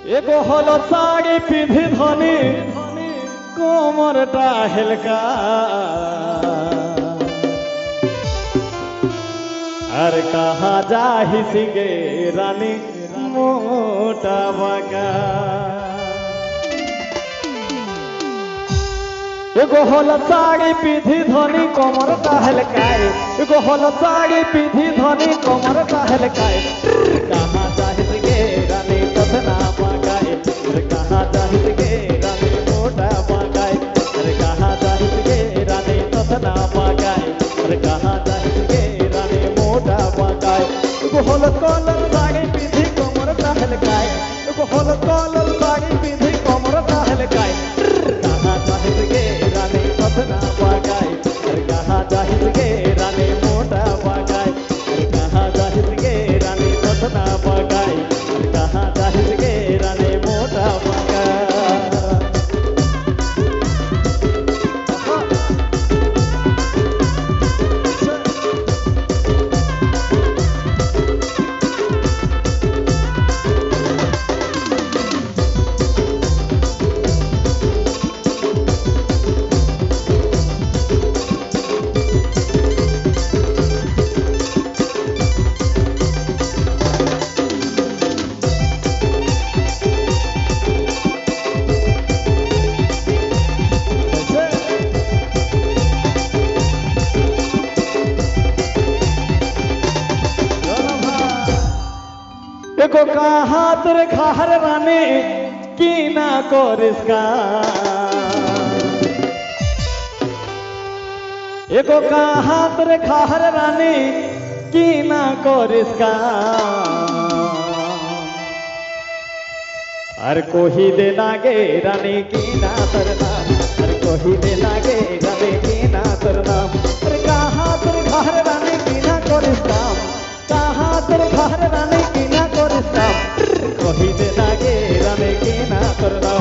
एगो हलो साड़ी पिंधी धनी कोमरटा हेलका अरे कहाँ जाहि सिगे रानी मोटा बका एगो हलो साड़ी पिंधी धनी कोमरटा हेलकाए एगो हलो साड़ी पिंधी धनी कोमरटा हेलकाए कहाँ जाहि सिगे रानी कतना बकाए अरे कहाँ जाहि सिगे रानी मोटा बकाए अरे कहाँ जाहि सिगे रानी कतना बकाए अरे कहाँ जाहि सिगे रानी मोटा बकाए एगो हलो कलर साड़ी पिंधी कोमरटा हेलकाए एगो हलो कलर साड़ी पिंधी कोमरटा हेलकाए कहाँ जाहि सिगे रानी कतना बकाए अरे कहाँ जाहि सिगे रानी मोटा बकाए अरे कहाँ जाहि सिगे रानी कतना बकाए अरे कहाँ जाहि सिगे रानी मोटा बकाए देखो कहाँ तेरे खाहर रानी की ना कोरिस्का एको कहाँ तेरे खाहर रानी की ना कोरिस्का हर कोही देना गे रानी की ना तरना हर कोही देना गे रानी की ना तरना अरे कहाँ तेरे खाहर रानी की ना कोरिस्का कहाँ तेरे खाहर रानी की ना कोरिस्का कोही देना गे रानी की ना तरना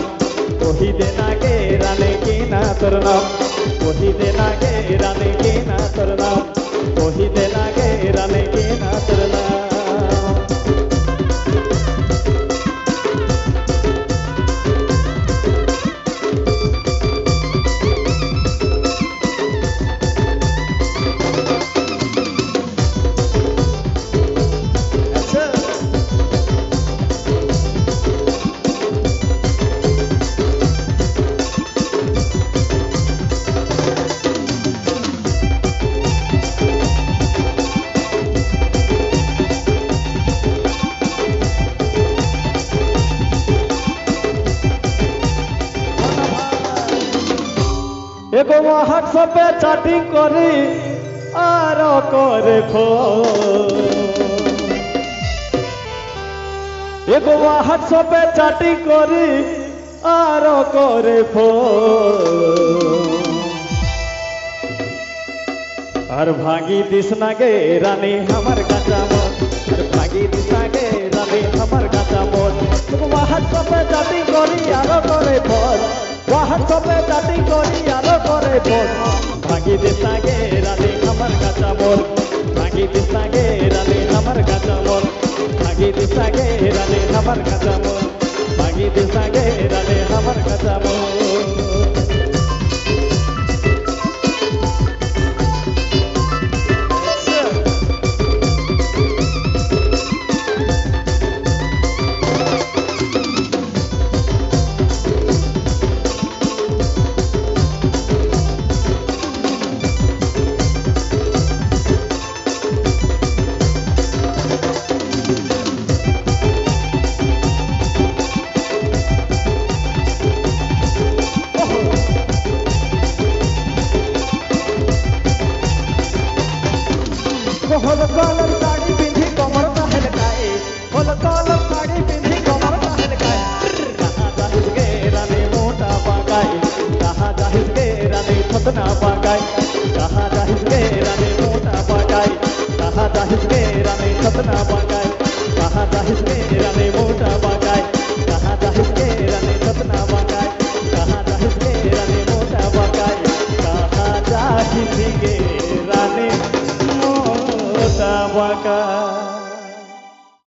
कोही देना गे रानी की ना तरना कोही देना गे रानी की ना तरना कोही देना गे रानी की ना तरना एगो व्हाट्सएप पे चैटिंग करी आरो करे फोन एगो व्हाट्सएप पे चैटिंग करी आरो करे फोन और भागी दिसना गे रानी हमर काचा मोर और भागी दिसना गे रानी हमर काचा मोर एगो व्हाट्सएप पे चैटिंग करी आरो करे फोन व्हाट्सएप पे चैटिंग करी आरो करे फोन भागी दिसना गे रानी हमर काचा मोर भागी दिसना गे रानी हमर काचा मोर भागी दिसना गे रानी हमर काचा मोर भागी दिसना गे रानी हमर काचा मोर हलो कलर साड़ी पिंधी कोमरटा हेलकाए हलो कलर साड़ी पिंधी कोमरटा हेलकाए कहाँ जाहिस गे रानी मोटा बकाए कहाँ जाहिस गे रानी कतना बकाए कहाँ जाहिस गे रानी मोटा बकाए कहाँ जाहिस गे रानी कतना बकाए